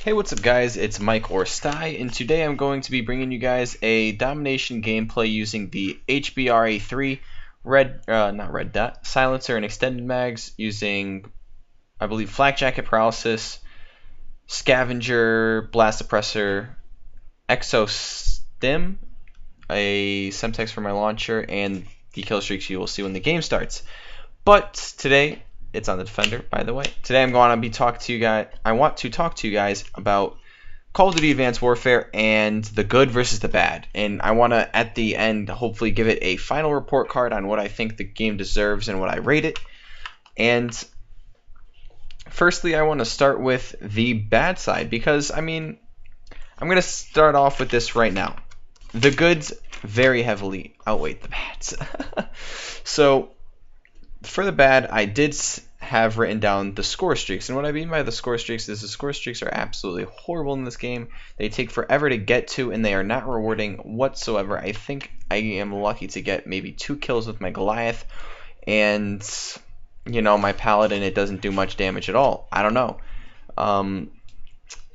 Hey, what's up guys? It's Mike or Sty, and today I'm going to be bringing you guys a domination gameplay using the HBRA3 not red dot, silencer and extended mags using, I believe, flak jacket paralysis, scavenger, blast suppressor, exostim, a semtex for my launcher, and the kill streaks you will see when the game starts. But today, it's on the Defender, by the way. Today I'm going to be talking to you guys. I want to talk to you guys about Call of Duty Advanced Warfare and the good versus the bad. And I want to, at the end, hopefully give it a final report card on what I think the game deserves and what I rate it. And firstly, I want to start with the bad side because, I mean, I'm going to start off with this right now. The goods very heavily outweigh the bads. So, for the bad, I did have written down the score streaks, and what I mean by the score streaks is the score streaks are absolutely horrible in this game. They take forever to get to, and they are not rewarding whatsoever. I think I am lucky to get maybe 2 kills with my Goliath, and you know, my Paladin, it doesn't do much damage at all. I don't know.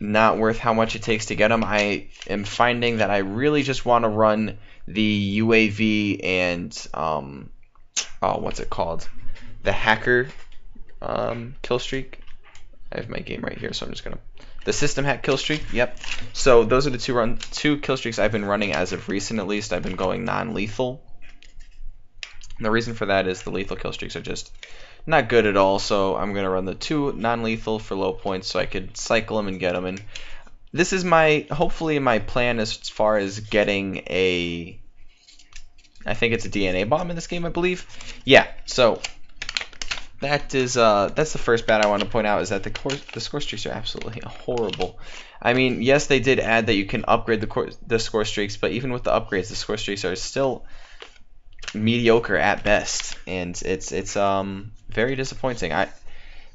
Not worth how much it takes to get them. I am finding that I really just want to run the UAV and what's it called? The hacker kill streak. I have my game right here, so I'm just gonna the system hack kill streak. Yep. So those are the two kill streaks I've been running as of recent. At least I've been going non-lethal. And the reason for that is the lethal kill streaks are just not good at all. So I'm gonna run the 2 non-lethal for low points, so I could cycle them and get them. And this is hopefully my plan as far as getting a. I think it's a DNA bomb in this game, I believe. Yeah. So. That's the first bad I want to point out, is that the score streaks are absolutely horrible. I mean, yes, they did add that you can upgrade the score streaks, but even with the upgrades, the score streaks are still mediocre at best, and it's very disappointing.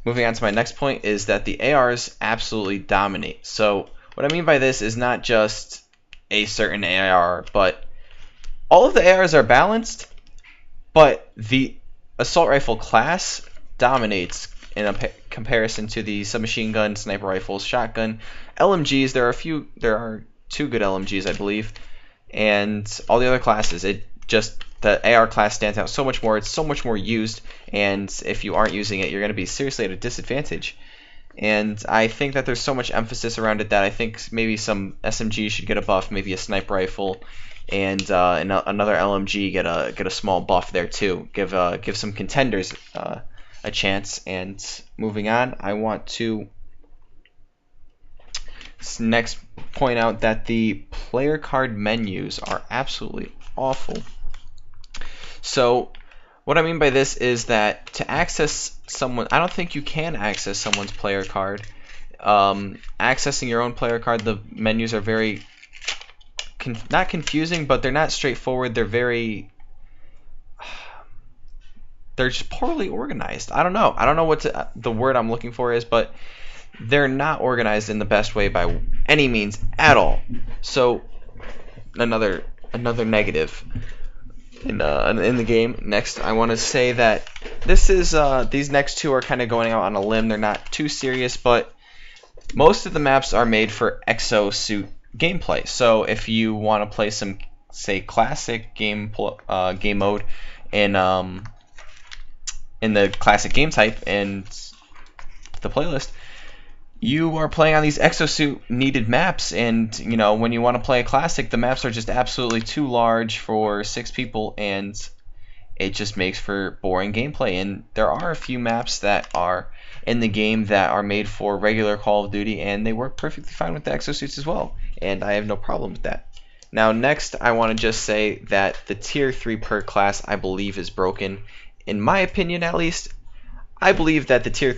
Moving on to my next point is that the ARs absolutely dominate. So what I mean by this is not just a certain AR, but all of the ARs are balanced, but the assault rifle class dominates in a comparison to the submachine gun, sniper rifles, shotgun, LMGs. There are 2 good LMGs, I believe, and all the other classes. The AR class stands out so much more. It's so much more used, and if you aren't using it, you're going to be seriously at a disadvantage. And I think that there's so much emphasis around it that I think maybe some SMG should get a buff, maybe a sniper rifle, and another LMG get a small buff there too. Give some contenders a chance. And moving on, I want to next point out that the player card menus are absolutely awful. So what I mean by this is that to access someone, I don't think you can access someone's player card. Accessing your own player card, the menus are very not confusing, but they're not straightforward. They're just poorly organized. I don't know what the word I'm looking for is, but they're not organized in the best way by any means at all. So another negative in the game. Next, I want to say that these next 2 are kind of going out on a limb. They're not too serious, but most of the maps are made for exosuit gameplay. So if you want to play some, say, classic game mode in the classic game type and the playlist, you are playing on these exosuit needed maps, and you know, when you want to play a classic, the maps are just absolutely too large for 6 people, and it just makes for boring gameplay. And there are a few maps that are in the game that are made for regular Call of Duty, and they work perfectly fine with the exosuits as well, and I have no problem with that. Now next, I want to just say that the tier 3 perk class, I believe, is broken. In my opinion, at least, I believe that the tier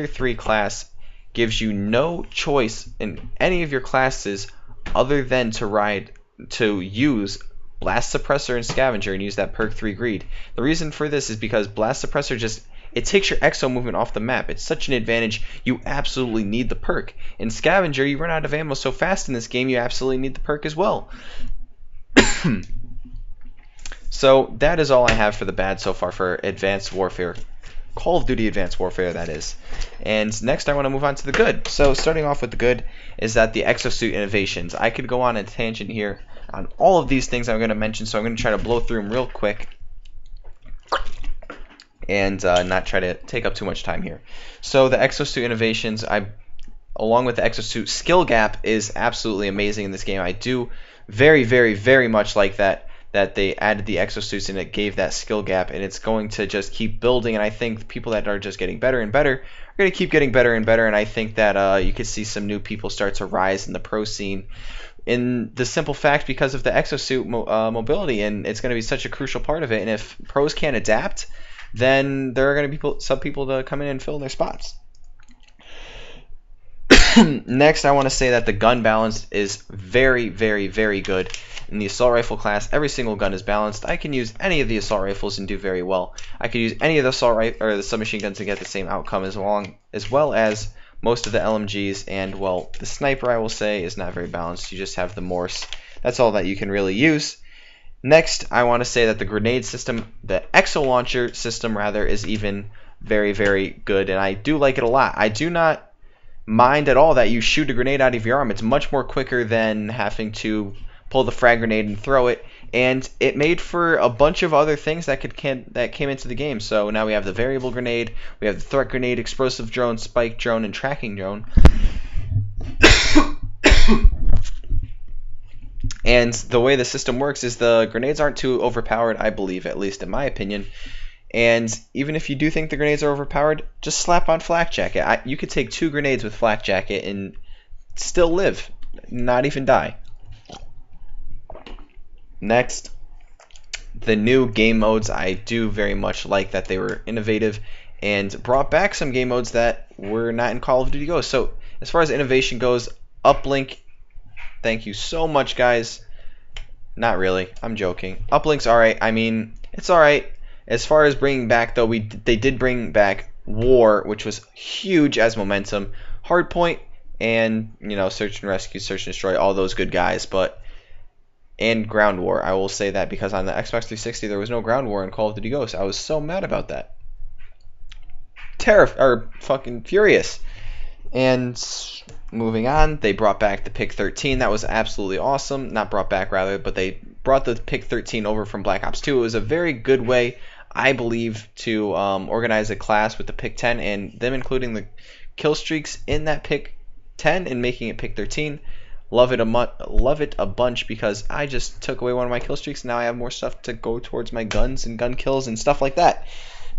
3 class gives you no choice in any of your classes other than to use Blast Suppressor and Scavenger and use that perk 3 Greed. The reason for this is because Blast Suppressor it takes your exo movement off the map. It's such an advantage. You absolutely need the perk. In Scavenger, you run out of ammo so fast in this game, you absolutely need the perk as well. So that is all I have for the bad so far for Advanced Warfare Call of Duty Advanced Warfare, that is. And next I want to move on to the good. So starting off with the good is that the exosuit innovations. I could go on a tangent here on all of these things I'm going to mention, so I'm going to try to blow through them real quick and not try to take up too much time here. So the exosuit innovations, along with the exosuit skill gap, is absolutely amazing in this game. I do very, very, very much like that they added the exosuits and it gave that skill gap, and it's going to just keep building. And I think people that are just getting better and better are going to keep getting better and better. And I think that you could see some new people start to rise in the pro scene in the simple fact because of the exosuit mobility, and it's going to be such a crucial part of it. And if pros can't adapt, then there are going to be some people to come in and fill their spots. Next, I want to say that the gun balance is very, very, very good. In the assault rifle class, every single gun is balanced. I can use any of the assault rifles and do very well. I could use any of the the submachine guns to get the same outcome, as well as most of the LMGs. And well, the sniper, I will say, is not very balanced. You just have the Morse. That's all that you can really use. Next, I want to say that the grenade system, the exo launcher system rather, is even very, very good, and I do like it a lot. I do not mind at all that you shoot a grenade out of your arm. It's much more quicker than having to pull the frag grenade and throw it, and it made for a bunch of other things that came into the game. So now we have the variable grenade, we have the threat grenade, explosive drone, spike drone, and tracking drone. And the way the system works is the grenades aren't too overpowered, I believe, at least in my opinion. And even if you do think the grenades are overpowered, just slap on flak jacket. You could take 2 grenades with flak jacket and still live, not even die. Next, the new game modes. I do very much like that they were innovative and brought back some game modes that were not in Call of Duty Ghosts. So as far as innovation goes, Uplink, thank you so much, guys. Not really, I'm joking. Uplink's alright. I mean, it's alright. As far as bringing back, though, they did bring back War, which was huge as momentum. Hardpoint and, you know, Search and Rescue, Search and Destroy, all those good guys, and Ground War. I will say that because on the Xbox 360 there was no Ground War in Call of Duty Ghosts. I was so mad about that. Fucking furious. And moving on, they brought back the Pick 13. That was absolutely awesome. Not brought back, rather, but they brought the Pick 13 over from Black Ops 2. It was a very good way, I believe, to organize a class with the Pick 10, and them including the kill streaks in that Pick 10 and making it Pick 13. Love it a bunch, because I just took away one of my kill streaks. Now I have more stuff to go towards my guns and gun kills and stuff like that.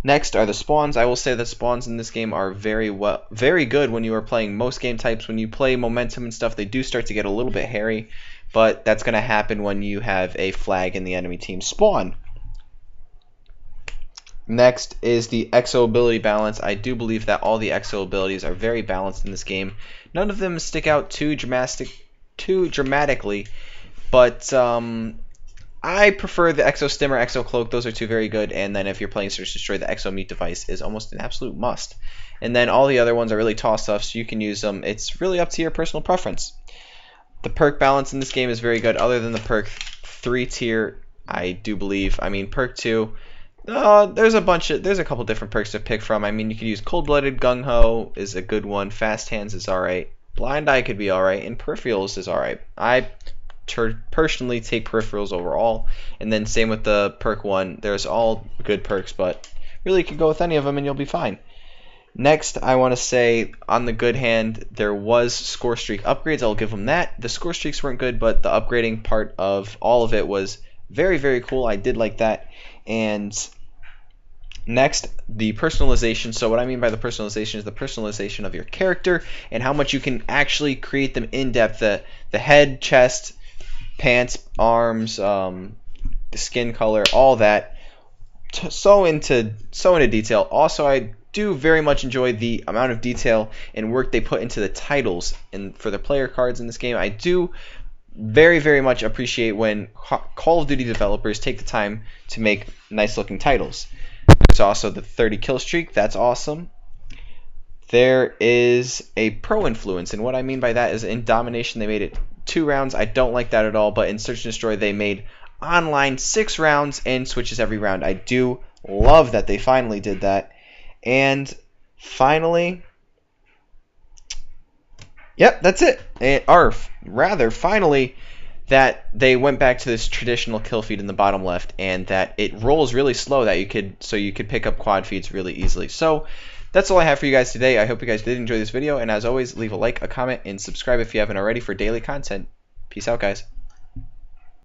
Next are the spawns. I will say that spawns in this game are very good when you are playing most game types. When you play momentum and stuff, they do start to get a little bit hairy, but that's going to happen when you have a flag in the enemy team spawn. Next is the exo ability balance. I do believe that all the exo abilities are very balanced in this game. None of them stick out too dramatically, but I prefer the Exo Stim or Exo Cloak. Those are 2 very good. And then if you're playing Search and Destroy, the Exo Meat Device is almost an absolute must. And then all the other ones are really toss-offs, so you can use them. It's really up to your personal preference. The perk balance in this game is very good, other than the perk 3 tier, I do believe. I mean, perk 2, there's a couple different perks to pick from. I mean, you could use Cold-Blooded, Gung-Ho is a good one, Fast Hands is alright, Blind Eye could be alright, and Peripherals is alright. I personally take Peripherals overall, and then same with the perk 1. There's all good perks, but really you could go with any of them and you'll be fine. Next, I want to say, on the good hand, there was score streak upgrades. I'll give them that. The score streaks weren't good, but the upgrading part of all of it was very, very cool. I did like that. And next, the personalization. So what I mean by the personalization is the personalization of your character and how much you can actually create them in depth. The head, chest, pants, arms, the skin color, all that. So into detail. Also, I do very much enjoy the amount of detail and work they put into the titles and for the player cards in this game. I do very, very much appreciate when Call of Duty developers take the time to make nice looking titles. There's also the 30 kill streak. That's awesome. There is a pro influence, and what I mean by that is in Domination they made it 2 rounds. I don't like that at all, but in Search and Destroy they made online 6 rounds and switches every round. I do love that they finally did that. And finally, yep, that's it. Or rather, finally, that they went back to this traditional kill feed in the bottom left, and that it rolls really slow, that you could pick up quad feeds really easily. So that's all I have for you guys today. I hope you guys did enjoy this video, and as always, leave a like, a comment, and subscribe if you haven't already for daily content. Peace out, guys.